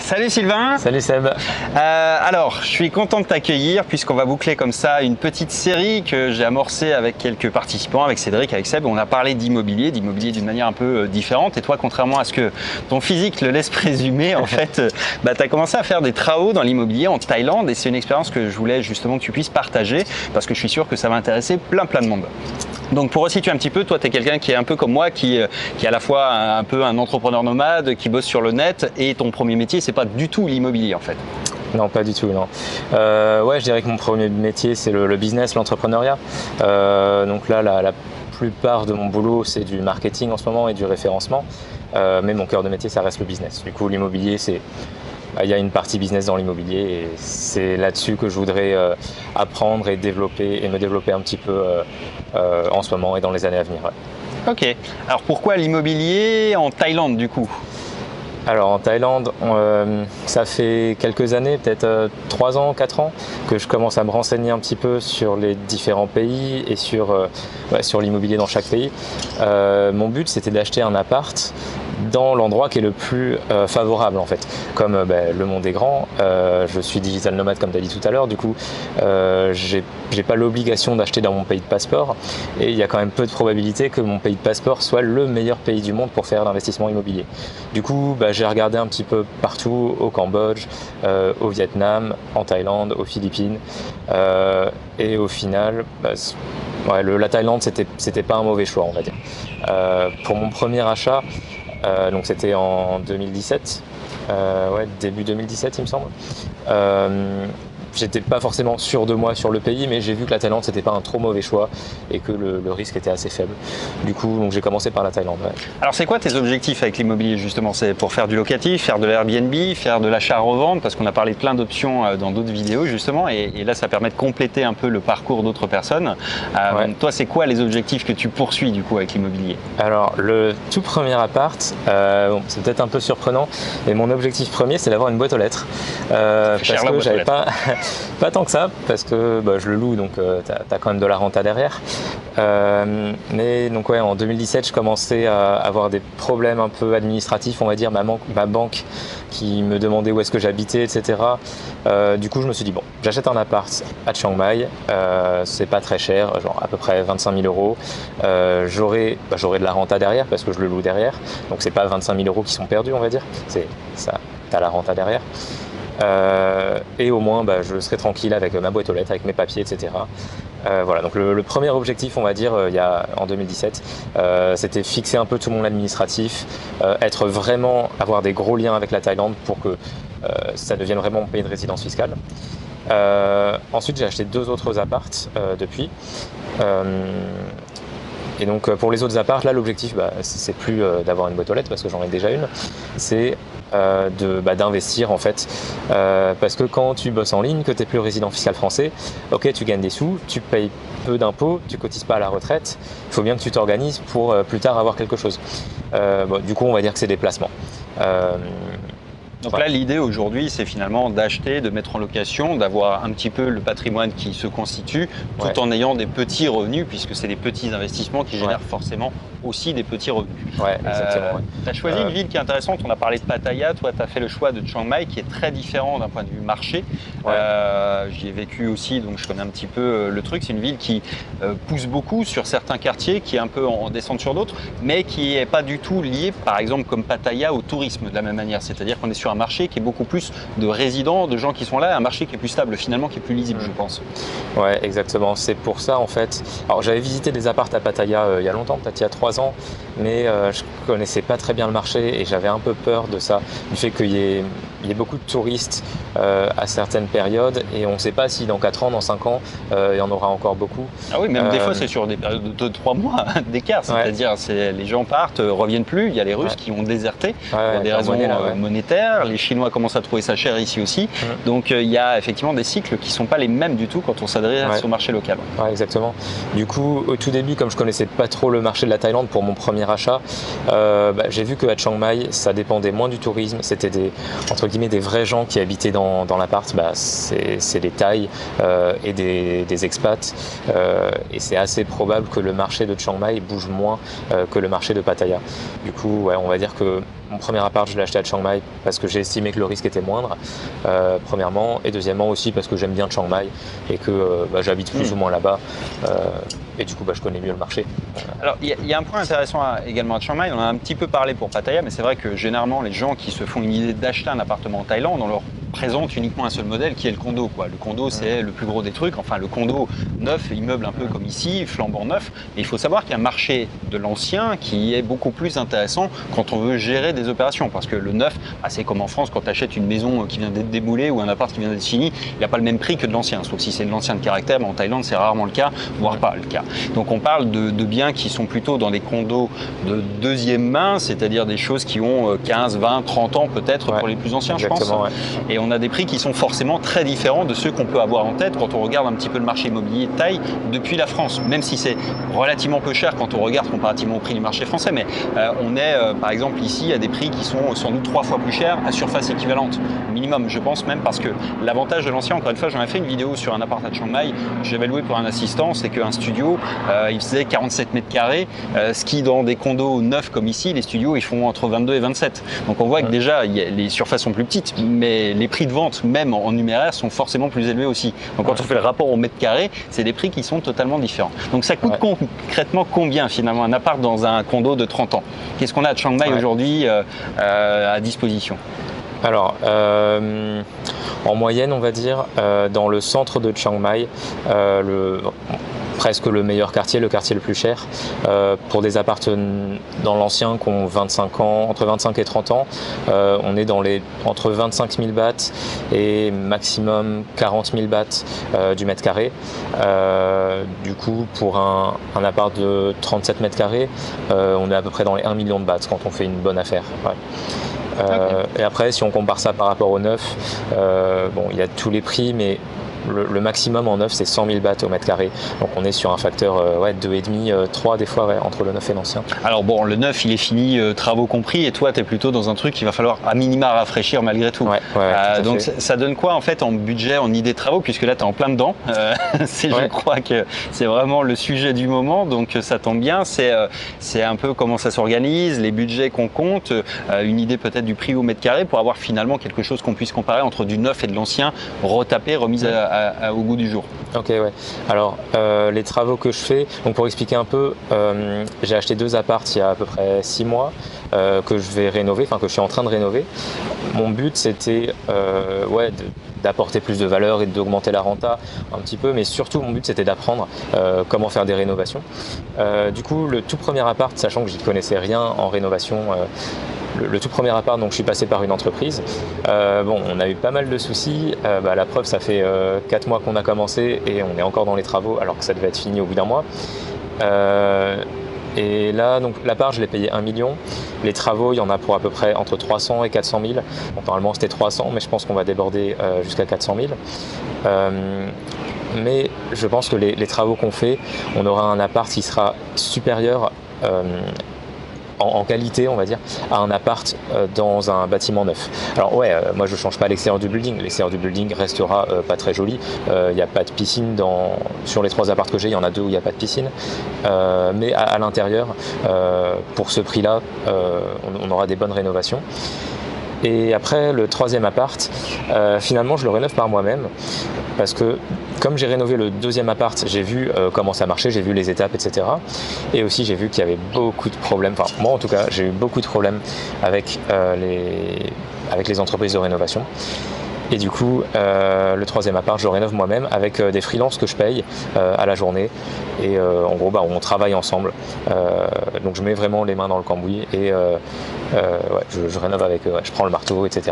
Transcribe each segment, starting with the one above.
Salut Sylvain. Salut Seb. Alors, je suis content de t'accueillir puisqu'on va boucler comme ça une petite série que j'ai amorcée avec quelques participants, avec Cédric, avec Seb. On a parlé d'immobilier d'une manière un peu différente. Et toi, contrairement à ce que ton physique le laisse présumer, en fait, tu as commencé à faire des travaux dans l'immobilier en Thaïlande et c'est une expérience que je voulais justement que tu puisses partager parce que je suis sûr que ça va intéresser plein de monde. Donc pour resituer un petit peu, toi tu es quelqu'un qui est un peu comme moi, qui est à la fois un peu un entrepreneur nomade, qui bosse sur le net et ton premier métier c'est pas du tout l'immobilier en fait. Non, pas du tout, non. Ouais, je dirais que mon premier métier c'est le business, l'entrepreneuriat. Donc là, la plupart de mon boulot c'est du marketing en ce moment et du référencement. Mais mon cœur de métier ça reste le business. Du coup l'immobilier il y a une partie business dans l'immobilier et c'est là-dessus que je voudrais apprendre et me développer un petit peu en ce moment et dans les années à venir. Ouais. Ok, alors pourquoi l'immobilier en Thaïlande du coup ? Alors en Thaïlande, ça fait quelques années, peut-être 3 ans, 4 ans, que je commence à me renseigner un petit peu sur les différents pays et sur l'immobilier dans chaque pays. Mon but c'était d'acheter un appart dans l'endroit qui est le plus favorable en fait. Comme le monde est grand, je suis digital nomade comme tu as dit tout à l'heure, du coup j'ai pas l'obligation d'acheter dans mon pays de passeport et il y a quand même peu de probabilité que mon pays de passeport soit le meilleur pays du monde pour faire l'investissement immobilier. Du coup j'ai regardé un petit peu partout, au Cambodge, au Vietnam, en Thaïlande, aux Philippines et au final la Thaïlande c'était pas un mauvais choix on va dire. Pour mon premier achat, donc c'était en 2017, début 2017 il me semble. J'étais pas forcément sûr de moi sur le pays, mais j'ai vu que la Thaïlande c'était pas un trop mauvais choix et que le risque était assez faible. Du coup, donc j'ai commencé par la Thaïlande. Ouais. Alors c'est quoi tes objectifs avec l'immobilier justement ? C'est pour faire du locatif, faire de l'Airbnb, faire de l'achat-revente, parce qu'on a parlé de plein d'options dans d'autres vidéos justement, et là ça permet de compléter un peu le parcours d'autres personnes. Toi, c'est quoi les objectifs que tu poursuis du coup avec l'immobilier ? Alors le tout premier appart, c'est peut-être un peu surprenant, mais mon objectif premier c'est d'avoir une boîte aux lettres. Parce que j'avais pas tant que ça, parce que je le loue, donc t'as quand même de la renta derrière. Mais donc en 2017, je commençais à avoir des problèmes un peu administratifs, on va dire, ma banque qui me demandait où est-ce que j'habitais, etc. Du coup, je me suis dit, bon, j'achète un appart à Chiang Mai, c'est pas très cher, genre à peu près 25 000 euros. J'aurai de la renta derrière, parce que je le loue derrière, donc c'est pas 25 000 euros qui sont perdus, on va dire, c'est ça, t'as la renta derrière. Et au moins je serai tranquille avec ma boîte aux lettres, avec mes papiers, etc. Voilà, donc le premier objectif, on va dire, en 2017, c'était fixer un peu tout mon administratif, avoir des gros liens avec la Thaïlande pour que ça devienne vraiment mon pays de résidence fiscale. Ensuite, j'ai acheté 2 autres apparts depuis. Et donc pour les autres apparts, là l'objectif c'est plus d'avoir une boîte aux lettres parce que j'en ai déjà une, c'est d'investir en fait, parce que quand tu bosses en ligne, que tu n'es plus résident fiscal français, ok, tu gagnes des sous, tu payes peu d'impôts, tu cotises pas à la retraite, il faut bien que tu t'organises pour plus tard avoir quelque chose. Du coup on va dire que c'est des placements. Donc là, l'idée aujourd'hui, c'est finalement d'acheter, de mettre en location, d'avoir un petit peu le patrimoine qui se constitue, tout en ayant des petits revenus, puisque c'est des petits investissements qui génèrent forcément aussi des petits revenus. Ouais, exactement. Tu as choisi une ville qui est intéressante, on a parlé de Pattaya, toi tu as fait le choix de Chiang Mai qui est très différent d'un point de vue marché. J'y ai vécu aussi, donc je connais un petit peu le truc. C'est une ville qui pousse beaucoup sur certains quartiers, qui est un peu en descente sur d'autres, mais qui n'est pas du tout liée, par exemple comme Pattaya, au tourisme de la même manière. C'est-à-dire qu'on est sur un marché qui est beaucoup plus de résidents, de gens qui sont là, un marché qui est plus stable finalement, qui est plus lisible, je pense. Ouais, exactement. C'est pour ça en fait. Alors j'avais visité des apparts à Pattaya il y a longtemps, peut-être il y a 3 ans, mais je connaissais pas très bien le marché et j'avais un peu peur de ça, du fait qu'il y ait beaucoup de touristes à certaines périodes et on ne sait pas si dans 4 ans, dans 5 ans, il y en aura encore beaucoup. Ah oui, même des fois c'est sur des périodes de 3 mois d'écart, c'est-à-dire les gens partent, reviennent plus, il y a les Russes qui ont déserté pour des raisons monétaires, les Chinois commencent à trouver ça cher ici aussi, donc il y a effectivement des cycles qui ne sont pas les mêmes du tout quand on s'adresse au marché local. Ouais, exactement. Du coup, au tout début, comme je connaissais pas trop le marché de la Thaïlande pour mon premier achat, j'ai vu qu'à Chiang Mai, ça dépendait moins du tourisme, c'était entre guillemets des vrais gens qui habitaient dans l'appart, c'est des Thaïs et des expats, et c'est assez probable que le marché de Chiang Mai bouge moins que le marché de Pattaya. Du coup, on va dire que mon premier appart, je l'ai acheté à Chiang Mai parce que j'ai estimé que le risque était moindre, premièrement, et deuxièmement aussi parce que j'aime bien Chiang Mai et que j'habite plus ou moins là-bas. Et du coup, je connais mieux le marché. Alors, il y a un point intéressant également à Chiang Mai. On en a un petit peu parlé pour Pattaya, mais c'est vrai que généralement, les gens qui se font une idée d'acheter un appartement en Thaïlande, on leur présente uniquement un seul modèle qui est le condo, quoi. Le condo, c'est le plus gros des trucs. Enfin, le condo neuf, immeuble un peu comme ici, flambant neuf. Et il faut savoir qu'il y a un marché de l'ancien qui est beaucoup plus intéressant quand on veut gérer des opérations. Parce que le neuf, c'est comme en France, quand tu achètes une maison qui vient d'être démoulée ou un appart qui vient d'être fini, il n'y a pas le même prix que de l'ancien. Sauf si c'est de l'ancien de caractère, mais en Thaïlande, c'est rarement le cas, voire pas le cas. Donc on parle de biens qui sont plutôt dans des condos de deuxième main, c'est-à-dire des choses qui ont 15, 20, 30 ans peut-être pour les plus anciens, je pense. Ouais. Et on a des prix qui sont forcément très différents de ceux qu'on peut avoir en tête quand on regarde un petit peu le marché immobilier de Thaï depuis la France, même si c'est relativement peu cher quand on regarde comparativement au prix du marché français. Mais on est par exemple ici à des prix qui sont sans doute 3 fois plus chers à surface équivalente, minimum je pense même, parce que l'avantage de l'ancien, encore une fois, j'en ai fait une vidéo sur un appart à Chiang Mai, j'avais loué pour un assistant, c'est qu'un studio il faisait 47 mètres carrés, ce qui dans des condos neufs comme ici, les studios ils font entre 22 et 27. Donc on voit que déjà les surfaces sont plus petites, mais les prix de vente même en numéraire sont forcément plus élevés aussi. Donc quand on fait le rapport au mètre carré, c'est des prix qui sont totalement différents. Donc ça coûte concrètement combien finalement un appart dans un condo de 30 ans? Qu'est-ce qu'on a à Chiang Mai aujourd'hui à disposition? Alors, en moyenne, on va dire, dans le centre de Chiang Mai, presque le meilleur quartier, le quartier le plus cher, pour des appartements dans l'ancien qui ont 25 ans, entre 25 et 30 ans, on est entre 25 000 bahts et maximum 40 000 bahts du mètre carré. Du coup, pour un appart de 37 mètres carrés, on est à peu près dans les 1 million de bahts quand on fait une bonne affaire. Et après, si on compare ça par rapport au neuf, il y a tous les prix, mais le maximum en neuf, c'est 100 000 bahts au mètre carré. Donc on est sur un facteur 2,5, 3 des fois entre le neuf et l'ancien. Alors bon, le neuf, il est fini, travaux compris, et toi, tu es plutôt dans un truc qu'il va falloir à minima rafraîchir malgré tout. Donc ça donne quoi en fait en budget, en idée de travaux, puisque là, tu es en plein dedans. Je crois que c'est vraiment le sujet du moment, donc ça tombe bien. C'est un peu comment ça s'organise, les budgets qu'on compte, une idée peut-être du prix au mètre carré pour avoir finalement quelque chose qu'on puisse comparer entre du neuf et de l'ancien, retapé, remis au goût du jour. Ok, ouais. Alors, les travaux que je fais, donc pour expliquer un peu, j'ai acheté 2 apparts il y a à peu près 6 mois que je vais rénover, que je suis en train de rénover. Mon but, c'était d'apporter plus de valeur et d'augmenter la renta un petit peu, mais surtout mon but, c'était d'apprendre comment faire des rénovations. Du coup, le tout premier appart, sachant que j'y connaissais rien en rénovation, le tout premier appart, donc je suis passé par une entreprise. On a eu pas mal de soucis. La preuve, ça fait 4 mois qu'on a commencé et on est encore dans les travaux alors que ça devait être fini au bout d'un mois. Et là, donc l'appart, je l'ai payé 1 million. Les travaux, il y en a pour à peu près entre 300 et 400 000. Donc, normalement, c'était 300, mais je pense qu'on va déborder jusqu'à 400 000. Mais je pense que les travaux qu'on fait, on aura un appart qui sera supérieur en qualité, on va dire, à un appart dans un bâtiment neuf. Alors moi je change pas l'extérieur du building. L'extérieur du building restera pas très joli. Il n'y a pas de piscine sur les 3 apparts que j'ai, il y en a 2 où il n'y a pas de piscine. Mais à l'intérieur, pour ce prix-là, on aura des bonnes rénovations. Et après, le 3e appart, finalement, je le rénove par moi-même parce que comme j'ai rénové le 2e appart, j'ai vu comment ça marchait, j'ai vu les étapes, etc. Et aussi, j'ai vu qu'il y avait beaucoup de problèmes. Enfin, moi, en tout cas, j'ai eu beaucoup de problèmes avec les entreprises de rénovation. Et du coup, le 3e appart, je le rénove moi-même avec des freelances que je paye à la journée. Et en gros, on travaille ensemble. Donc, je mets vraiment les mains dans le cambouis et je rénove avec eux. Je prends le marteau, etc.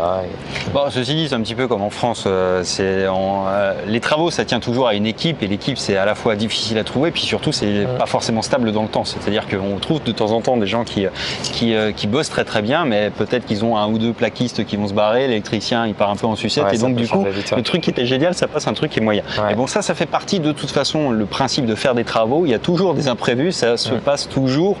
Ceci dit, c'est un petit peu comme en France. Les travaux, ça tient toujours à une équipe. Et l'équipe, c'est à la fois difficile à trouver. Puis surtout, c'est pas forcément stable dans le temps. C'est-à-dire qu'on trouve de temps en temps des gens qui bossent très très bien. Mais peut-être qu'ils ont 1 ou 2 plaquistes qui vont se barrer. L'électricien, il part un peu en sucette. fait. Ouais, Et donc, du coup, vite, ouais. le truc qui était génial, ça passe un truc qui est moyen. Ouais. Et bon, ça fait partie de toute façon, le principe de faire des travaux. Il y a toujours des imprévus, ça se passe toujours.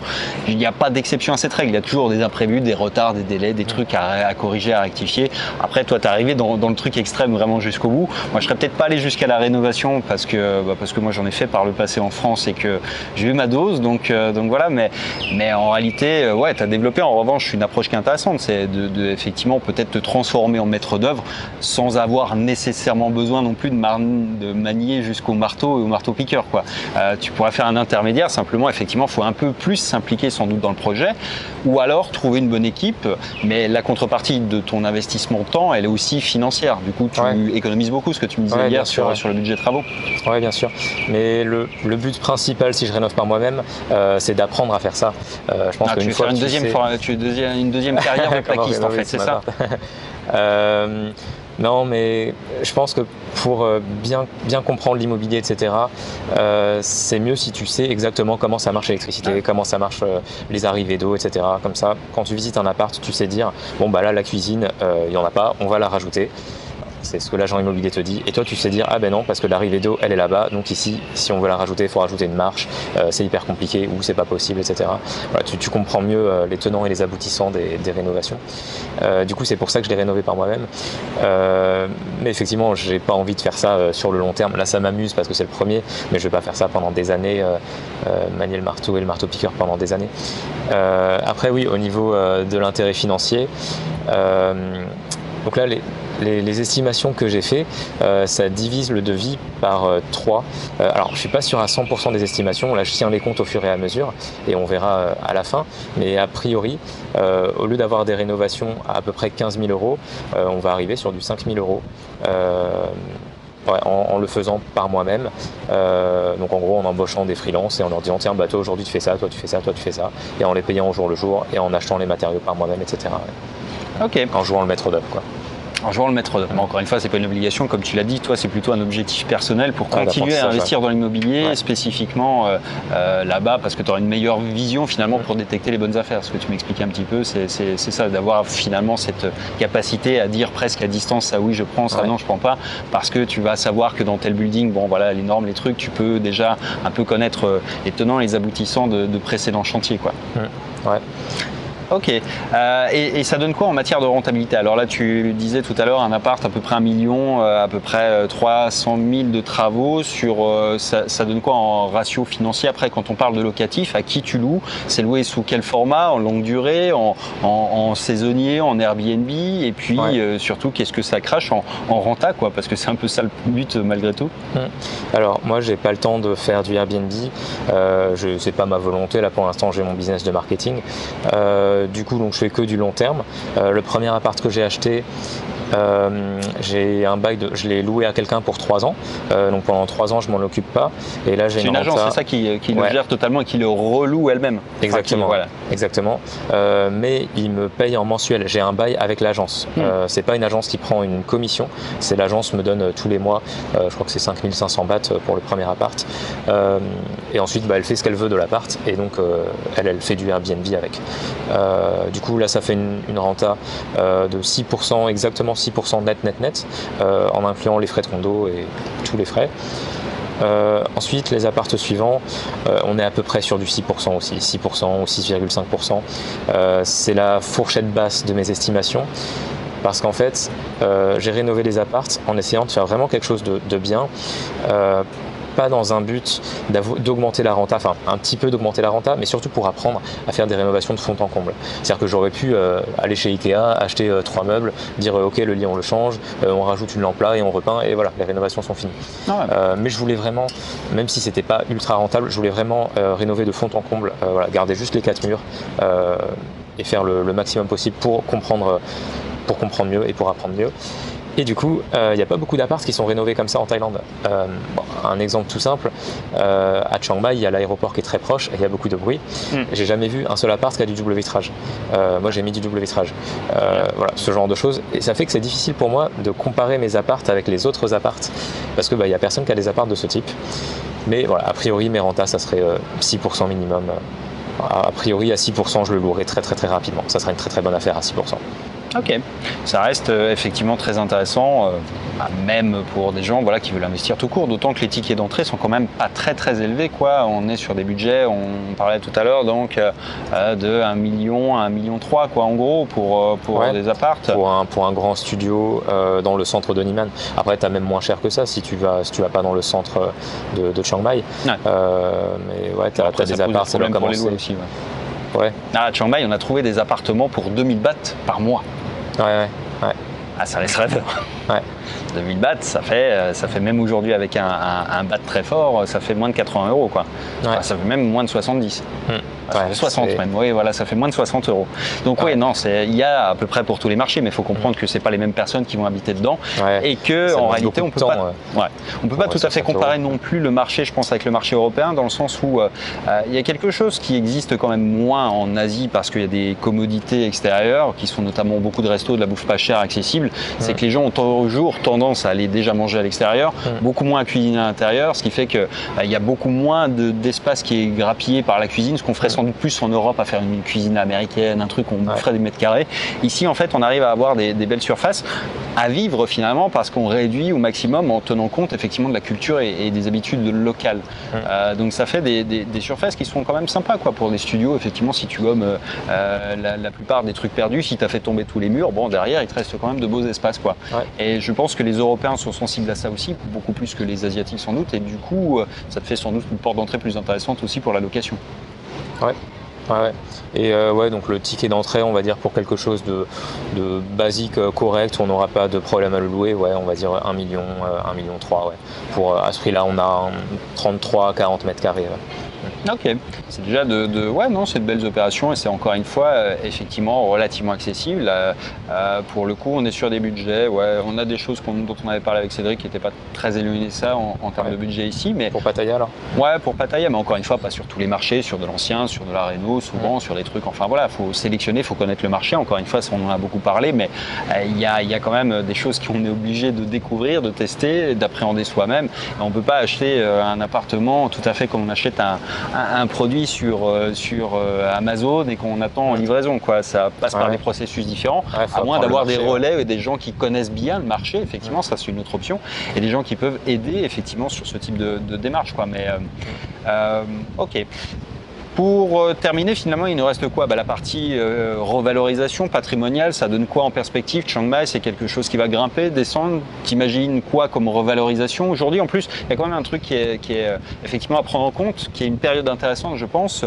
Il n'y a pas d'exception à cette règle. Il y a toujours des imprévus, des retards, des délais, des trucs à corriger, à rectifier. Après, toi, t'es arrivé dans le truc extrême vraiment jusqu'au bout. Moi, je serais peut-être pas allé jusqu'à la rénovation parce que moi, j'en ai fait par le passé en France et que j'ai eu ma dose. Donc voilà. Mais en réalité, ouais, t'as développé en revanche une approche qui est intéressante. C'est de effectivement peut-être te transformer en maître d'œuvre sans avoir nécessairement besoin non plus de manier jusqu'au marteau et au marteau-piqueur, quoi. Tu pourrais faire un intermédiaire, simplement, effectivement, il faut un peu plus s'impliquer sans doute dans le projet, ou alors trouver une bonne équipe, mais la contrepartie de ton investissement de temps, elle est aussi financière. Du coup, tu économises beaucoup, ce que tu me disais hier sur le budget de travaux. Oui, bien sûr. Mais le but principal, si je rénove par moi-même, c'est d'apprendre à faire ça. Je pense qu'une fois une deuxième carrière de plaquiste, en fait, c'est ça? Non, mais je pense que pour bien comprendre l'immobilier, etc., c'est mieux si tu sais exactement comment ça marche l'électricité, comment ça marche les arrivées d'eau, etc. Comme ça, quand tu visites un appart, tu sais dire, bon bah là la cuisine, il n'y en a pas, on va la rajouter. C'est ce que l'agent immobilier te dit. Et toi, tu sais dire, ah ben non, parce que l'arrivée d'eau, elle est là-bas. Donc ici, si on veut la rajouter, il faut rajouter une marche. C'est hyper compliqué ou c'est pas possible, etc. Voilà, tu comprends mieux les tenants et les aboutissants des rénovations. Du coup, c'est pour ça que je l'ai rénové par moi-même. Mais effectivement, j'ai pas envie de faire ça sur le long terme. Là, ça m'amuse parce que c'est le premier, mais je vais pas faire ça pendant des années, manier le marteau et le marteau-piqueur pendant des années. Après, oui, au niveau de l'intérêt financier, donc là, les estimations que j'ai fait, ça divise le devis par 3. Alors, je ne suis pas sûr à 100% des estimations. Là, je tiens les comptes au fur et à mesure et on verra à la fin. Mais a priori, au lieu d'avoir des rénovations à peu près 15 000 €, on va arriver sur du 5 000 €. En le faisant par moi-même, donc en gros en embauchant des freelances et en leur disant tiens bah toi aujourd'hui tu fais ça, toi tu fais ça, toi tu fais ça, et en les payant au jour le jour et en achetant les matériaux par moi-même, etc. Ok. En jouant le maître d'œuvre, quoi. En jouant le maître d'œuvre. Encore une fois, c'est pas une obligation, comme tu l'as dit. Toi, c'est plutôt un objectif personnel pour continuer à investir dans l'immobilier, spécifiquement là-bas, parce que tu auras une meilleure vision finalement pour détecter les bonnes affaires. Ce que tu m'expliquais un petit peu, c'est ça, d'avoir finalement cette capacité à dire presque à distance, ça oui, je prends, ça non, je prends pas, parce que tu vas savoir que dans tel building, bon voilà, les normes, les trucs, tu peux déjà un peu connaître les tenants et les aboutissants de précédents chantiers, quoi. Ouais. Ok. Et ça donne quoi en matière de rentabilité? Alors là, tu disais tout à l'heure un appart à peu près 1 million, à peu près 300 000 de travaux. Ça donne quoi en ratio financier? Après, quand on parle de locatif, à qui tu loues? C'est loué sous quel format? En longue durée, en saisonnier, en Airbnb? Et puis surtout, qu'est-ce que ça crache en renta, quoi? Parce que c'est un peu ça le but malgré tout. Alors moi, j'ai pas le temps de faire du Airbnb. C'est pas ma volonté. Là, pour l'instant, j'ai mon business de marketing. Du coup, donc, je fais que du long terme. Le premier appart que j'ai acheté, j'ai un bail je l'ai loué à quelqu'un pour 3 ans. Donc pendant 3 ans, je m'en occupe pas. Et là, j'ai une agence, c'est ça qui le gère totalement et qui le reloue elle-même. Exactement. Exactement. Mais il me paye en mensuel. J'ai un bail avec l'agence. C'est pas une agence qui prend une commission. C'est l'agence me donne tous les mois. Je crois que c'est 5 500 bahts pour le premier appart. Et ensuite, elle fait ce qu'elle veut de l'appart. Et donc, elle fait du Airbnb avec. Du coup, là, ça fait une renta de 6%, exactement 6% net, en incluant les frais de condo et tous les frais. Ensuite, les appartes suivants, on est à peu près sur du 6% aussi, 6% ou 6,5%. C'est la fourchette basse de mes estimations. Parce qu'en fait, j'ai rénové les appartes en essayant de faire vraiment quelque chose de bien. Pas dans un but d'augmenter la renta, enfin un petit peu d'augmenter la renta, mais surtout pour apprendre à faire des rénovations de fond en comble. C'est-à-dire que j'aurais pu aller chez Ikea, acheter 3 meubles, dire ok le lit on le change, on rajoute une lampe là et on repeint et voilà, les rénovations sont finies. Mais je voulais vraiment, même si c'était pas ultra rentable, je voulais vraiment rénover de fond en comble, garder juste les 4 murs et faire le maximum possible pour comprendre mieux et pour apprendre mieux. Et du coup, il n'y a pas beaucoup d'apparts qui sont rénovés comme ça en Thaïlande. Un exemple tout simple, à Chiang Mai, il y a l'aéroport qui est très proche et il y a beaucoup de bruit. J'ai jamais vu un seul appart qui a du double vitrage. Moi, j'ai mis du double vitrage. Voilà, ce genre de choses. Et ça fait que c'est difficile pour moi de comparer mes apparts avec les autres apparts parce que il n'y a personne qui a des apparts de ce type. Mais voilà, a priori, mes rentas, ça serait 6% minimum. A priori, à 6%, je le louerai très très très rapidement. Ça sera une très très bonne affaire à 6%. Ok, ça reste effectivement très intéressant, même pour des gens voilà, qui veulent investir tout court, d'autant que les tickets d'entrée sont quand même pas très élevés, quoi. On est sur des budgets, on parlait tout à l'heure, donc de 1 million à 1,3 million, quoi, en gros, pour des appartes. Pour un grand studio dans le centre de Neiman. Après, tu as même moins cher que ça si tu vas pas dans le centre de Chiang Mai. Ouais. Mais ouais, tu as des apparts, ça doit commencer. Aussi, ouais. À Chiang Mai, on a trouvé des appartements pour 2000 bahts par mois. Ouais. Ah, ça laisse rêveur. Ouais. 2000 bahts, ça fait même aujourd'hui avec un baht très fort, ça fait moins de 80 €, quoi. Ouais. Enfin, ça fait même moins de 70. Ça fait 60 même, oui, voilà, ça fait moins de 60 €. Donc oui, non, il y a à peu près pour tous les marchés, mais il faut comprendre que c'est pas les mêmes personnes qui vont habiter dedans et que en réalité on peut pas tout à fait comparer non plus le marché, je pense, avec le marché européen, dans le sens où il y a quelque chose qui existe quand même moins en Asie parce qu'il y a des commodités extérieures qui sont notamment beaucoup de restos, de la bouffe pas chère, accessible. C'est que les gens ont toujours tendance à aller déjà manger à l'extérieur, beaucoup moins à cuisiner à l'intérieur, ce qui fait que il y a beaucoup moins d'espace qui est grappillé par la cuisine, ce qu'on ferait sans doute plus en Europe à faire une cuisine américaine, un truc où on ferait des mètres carrés. Ici, en fait, on arrive à avoir des belles surfaces à vivre finalement parce qu'on réduit au maximum en tenant compte effectivement de la culture et des habitudes locales. Donc ça fait des surfaces qui sont quand même sympas, quoi, pour des studios. Effectivement, si tu gommes la plupart des trucs perdus, si tu as fait tomber tous les murs, bon, derrière, il te reste quand même de beaux espaces, quoi. Et je pense que les Européens sont sensibles à ça aussi, beaucoup plus que les Asiatiques sans doute, et du coup, ça te fait sans doute une porte d'entrée plus intéressante aussi pour la location. Ouais. Et donc le ticket d'entrée, on va dire pour quelque chose de basique, correct, où on n'aura pas de problème à le louer, on va dire 1 million, 1,3 million. Pour à ce prix-là, on a 33-40 mètres carrés. Ok, c'est déjà c'est de belles opérations et c'est encore une fois effectivement relativement accessible. Pour le coup, on est sur des budgets, on a des choses dont on avait parlé avec Cédric qui n'étaient pas très éloignées de ça en termes de budget ici. Mais pour Pattaya alors ? Ouais, pour Pattaya, mais encore une fois, pas sur tous les marchés, sur de l'ancien, sur de la réno, souvent sur des trucs. Enfin voilà, faut sélectionner, il faut connaître le marché. Encore une fois, on en a beaucoup parlé, mais il y a quand même des choses qu'on est obligé de découvrir, de tester, d'appréhender soi-même. On ne peut pas acheter un appartement tout à fait comme on achète un produit sur Amazon et qu'on attend en livraison, quoi. Ça passe par des processus différents, à moins d'avoir des relais et des gens qui connaissent bien le marché. Effectivement, ça c'est une autre option, et des gens qui peuvent aider effectivement sur ce type de démarche, quoi. Mais ok. Pour terminer, finalement, il nous reste quoi ? La partie revalorisation patrimoniale, ça donne quoi en perspective ? Chiang Mai, c'est quelque chose qui va grimper, descendre. T'imagines quoi comme revalorisation aujourd'hui ? En plus, il y a quand même un truc qui est effectivement à prendre en compte, qui est une période intéressante, je pense.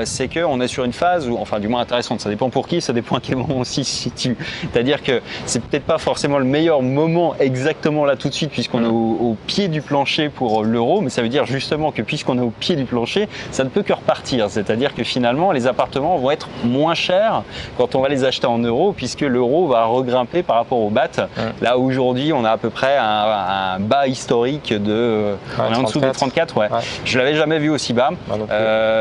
C'est qu'on est sur une phase où, enfin, du moins intéressante, ça dépend pour qui, ça dépend à quel moment on s'y situe. C'est-à-dire que c'est peut-être pas forcément le meilleur moment exactement là tout de suite, puisqu'on est au pied du plancher pour l'euro, mais ça veut dire justement que puisqu'on est au pied du plancher, ça ne peut que repartir. C'est-à-dire que finalement, les appartements vont être moins chers quand on va les acheter en euros, puisque l'euro va regrimper par rapport au baht. Là, aujourd'hui, on a à peu près un bas historique on est en dessous de 34. Je l'avais jamais vu aussi bas.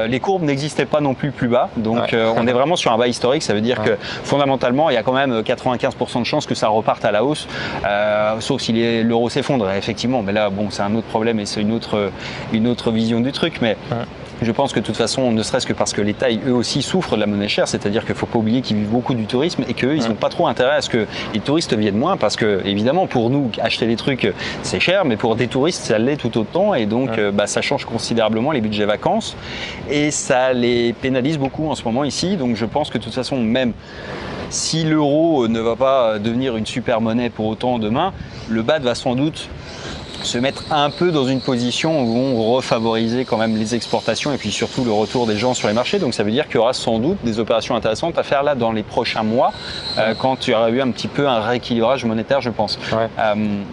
Les courbes n'existaient pas non plus bas. Donc, on est vraiment sur un bas historique. Ça veut dire que fondamentalement, il y a quand même 95% de chances que ça reparte à la hausse, sauf si l'euro s'effondre, effectivement. Mais là, bon, c'est un autre problème et c'est une autre vision du truc. Mais je pense que de toute façon, ne serait-ce que parce que les Thaïs, eux aussi, souffrent de la monnaie chère, c'est-à-dire qu'il ne faut pas oublier qu'ils vivent beaucoup du tourisme et qu'eux, ils n'ont pas trop intérêt à ce que les touristes viennent moins, parce que, évidemment, pour nous, acheter des trucs, c'est cher, mais pour des touristes, ça l'est tout autant, et donc ça change considérablement les budgets vacances, et ça les pénalise beaucoup en ce moment ici. Donc je pense que de toute façon, même si l'euro ne va pas devenir une super monnaie pour autant demain, le baht va sans doute se mettre un peu dans une position où on refavorisait quand même les exportations et puis surtout le retour des gens sur les marchés. Donc ça veut dire qu'il y aura sans doute des opérations intéressantes à faire là dans les prochains mois, quand il y aura eu un petit peu un rééquilibrage monétaire, je pense.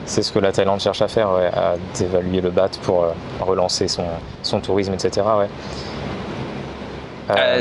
C'est ce que la Thaïlande cherche à faire, à dévaluer le baht pour relancer son tourisme, etc.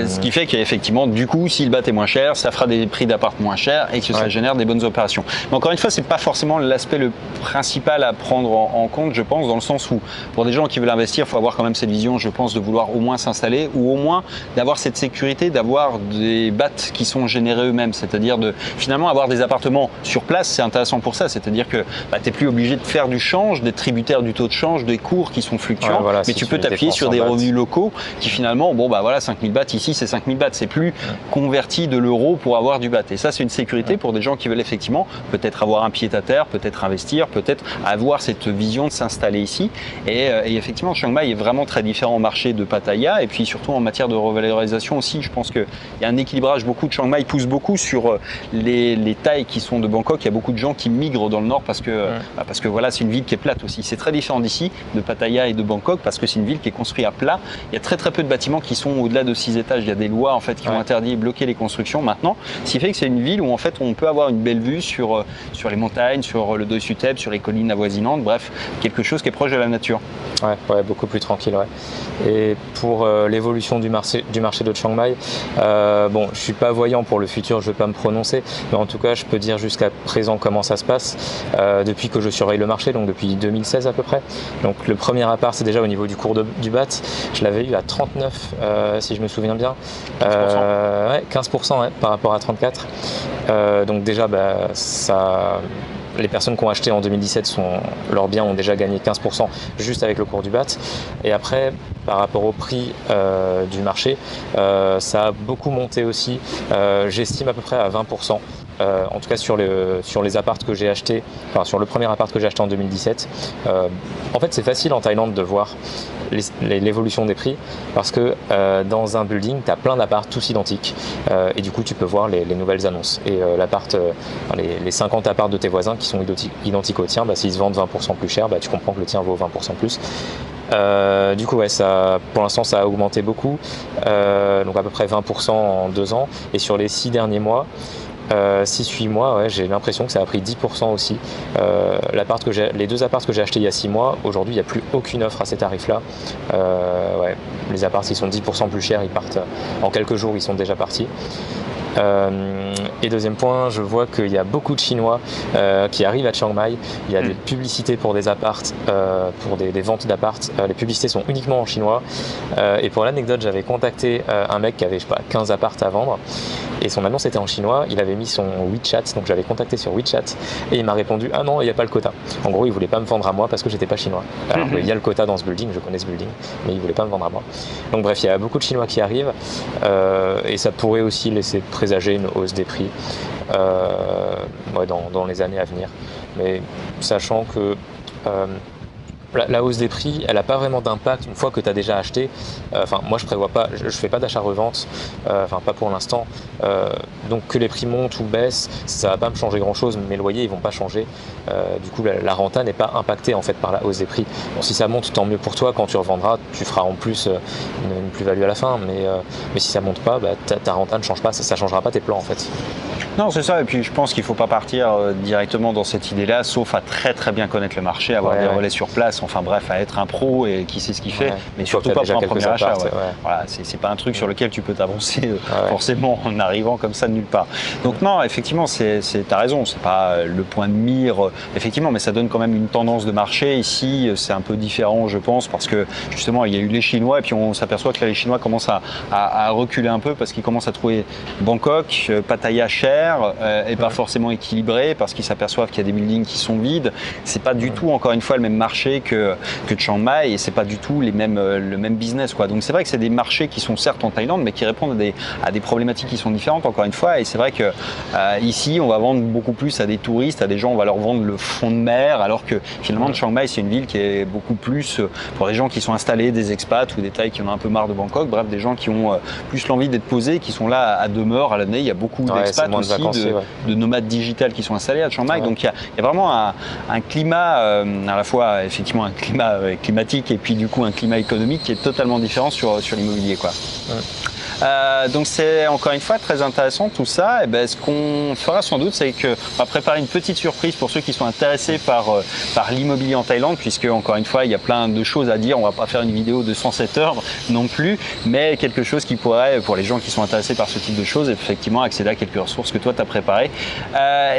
Ce qui fait qu'effectivement, du coup, si le baht est moins cher, ça fera des prix d'appart moins chers et que ça génère des bonnes opérations. Mais encore une fois, c'est pas forcément l'aspect le principal à prendre en compte, je pense, dans le sens où pour des gens qui veulent investir, il faut avoir quand même cette vision, je pense, de vouloir au moins s'installer ou au moins d'avoir cette sécurité, d'avoir des bahts qui sont générés eux-mêmes, c'est-à-dire de finalement avoir des appartements sur place. C'est intéressant pour ça, c'est-à-dire que tu n'es plus obligé de faire du change, d'être tributaire du taux de change, des cours qui sont fluctuants, mais tu peux t'appuyer sur des revenus locaux qui finalement, 5 000 bahts, baht ici, c'est 5000 bahts. C'est plus converti de l'euro pour avoir du baht. Et ça, c'est une sécurité pour des gens qui veulent effectivement peut-être avoir un pied-à-terre, peut-être investir, peut-être avoir cette vision de s'installer ici. Et effectivement, Chiang Mai est vraiment très différent au marché de Pattaya. Et puis surtout en matière de revalorisation aussi, je pense qu'il y a un équilibrage. Beaucoup de Chiang Mai pousse beaucoup sur les Thaïs qui sont de Bangkok. Il y a beaucoup de gens qui migrent dans le nord parce que voilà, c'est une ville qui est plate aussi. C'est très différent d'ici, de Pattaya et de Bangkok, parce que c'est une ville qui est construite à plat. Il y a très très peu de bâtiments qui sont au-delà de 6 étages. Il y a des lois en fait qui ont interdit et bloqué les constructions maintenant. Ce qui fait que c'est une ville où en fait on peut avoir une belle vue sur les montagnes, sur le Doi Suthep, sur les collines avoisinantes. Bref, quelque chose qui est proche de la nature. Ouais, beaucoup plus tranquille. Ouais. Et pour l'évolution du marché de Chiang Mai, bon, je suis pas voyant pour le futur, je vais pas me prononcer, mais en tout cas, je peux dire jusqu'à présent comment ça se passe depuis que je surveille le marché, donc depuis 2016 à peu près. Donc le premier appart, c'est déjà au niveau du cours du baht, je l'avais eu à 39 si je me souviens bien, 15% par rapport à 34. Donc déjà, les personnes qui ont acheté en 2017, leurs biens ont déjà gagné 15% juste avec le cours du baht. Et après, par rapport au prix du marché, ça a beaucoup monté aussi. J'estime à peu près à 20%. En tout cas sur les apparts que j'ai achetés, enfin sur le premier appart que j'ai acheté en 2017. En fait, c'est facile en Thaïlande de voir l'évolution des prix parce que dans un building, tu as plein d'apparts tous identiques et du coup, tu peux voir les nouvelles annonces. Et les 50 apparts de tes voisins qui sont identiques au tien, s'ils se vendent 20% plus cher, tu comprends que le tien vaut 20% plus. Du coup, pour l'instant, ça a augmenté beaucoup, donc à peu près 20% en 2 ans. Et sur les 6 derniers mois, 6-8 mois, j'ai l'impression que ça a pris 10% aussi. Les 2 apparts que j'ai achetés il y a 6 mois, aujourd'hui il n'y a plus aucune offre à ces tarifs-là. Les apparts qui sont 10% plus chers, ils partent en quelques jours, ils sont déjà partis. Et deuxième point, je vois qu'il y a beaucoup de Chinois qui arrivent à Chiang Mai. Il y a des publicités pour des apparts, pour des ventes d'apparts. Les publicités sont uniquement en chinois. Et pour l'anecdote, j'avais contacté un mec qui avait 15 apparts à vendre. Et son annonce était en chinois. Il avait mis son WeChat, donc j'avais contacté sur WeChat. Et il m'a répondu « Ah non, il n'y a pas le quota ». En gros, il voulait pas me vendre à moi parce que j'étais pas chinois. Alors il y a le quota dans ce building, je connais ce building, mais il voulait pas me vendre à moi. Donc bref, il y a beaucoup de Chinois qui arrivent. Et ça pourrait aussi laisser présager une hausse des prix dans les années à venir. Mais sachant que la hausse des prix, elle n'a pas vraiment d'impact une fois que tu as déjà acheté. Moi, je prévois pas, je fais pas d'achat-revente, pas pour l'instant. Donc que les prix montent ou baissent, ça va pas me changer grand-chose. Mes loyers, ils vont pas changer. Du coup, la renta n'est pas impactée en fait par la hausse des prix. Bon, si ça monte, tant mieux pour toi. Quand tu revendras, tu feras en plus une plus-value à la fin. Mais si ça monte pas, ta renta ne change pas. Ça changera pas tes plans en fait. Non, c'est ça. Et puis, je pense qu'il ne faut pas partir directement dans cette idée-là, sauf à très très bien connaître le marché, avoir des relais sur place. Enfin bref, à être un pro et qui sait ce qu'il fait, mais surtout pas pour un premier achat. Voilà, c'est pas un truc sur lequel tu peux t'avancer forcément en arrivant comme ça de nulle part. Donc non, effectivement, t'as raison. C'est pas le point de mire, effectivement, mais ça donne quand même une tendance de marché. Ici, c'est un peu différent, je pense, parce que justement, il y a eu les Chinois et puis on s'aperçoit que là, les Chinois commencent à reculer un peu parce qu'ils commencent à trouver Bangkok, Pattaya cher. Et pas forcément équilibré parce qu'ils s'aperçoivent qu'il y a des buildings qui sont vides. C'est pas du tout, encore une fois, le même marché que Chiang Mai et c'est pas du tout le même business, quoi. Donc c'est vrai que c'est des marchés qui sont certes en Thaïlande mais qui répondent à des problématiques qui sont différentes, encore une fois. Et c'est vrai que ici, on va vendre beaucoup plus à des touristes, à des gens, on va leur vendre le fond de mer, alors que finalement Chiang Mai, c'est une ville qui est beaucoup plus pour des gens qui sont installés, des expats ou des Thaïs qui en ont un peu marre de Bangkok. Bref, des gens qui ont plus l'envie d'être posés, qui sont là à demeure à l'année. Il y a beaucoup d'expats aussi. De nomades digitales qui sont installés à Chiang Mai. Donc il y a vraiment un climat, à la fois effectivement un climat climatique et puis du coup un climat économique qui est totalement différent sur l'immobilier, quoi. Donc c'est encore une fois très intéressant tout ça. Et ce qu'on fera sans doute, c'est qu'on va préparer une petite surprise pour ceux qui sont intéressés par l'immobilier en Thaïlande, puisque encore une fois il y a plein de choses à dire. On va pas faire une vidéo de 107 heures non plus, mais quelque chose qui pourrait, pour les gens qui sont intéressés par ce type de choses, effectivement accéder à quelques ressources que toi tu as préparées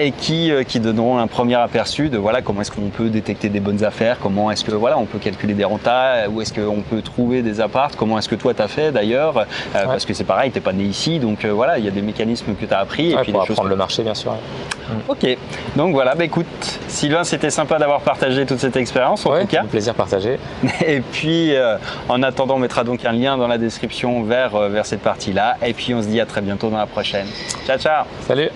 et qui donneront un premier aperçu de comment est-ce qu'on peut détecter des bonnes affaires, comment est-ce que on peut calculer des rentas, où est-ce qu'on peut trouver des apparts, comment est-ce que toi tu as fait d'ailleurs, parce que que c'est pareil, tu n'es pas né ici, donc voilà, il y a des mécanismes que tu as appris. Ouais, et puis pour des choses apprendre le marché, bien sûr. Ok, donc voilà, bah écoute, Sylvain, c'était sympa d'avoir partagé toute cette expérience en tout cas. Un plaisir partagé. Et puis, en attendant, on mettra donc un lien dans la description vers cette partie-là. Et puis, on se dit à très bientôt dans la prochaine. Ciao, ciao. Salut.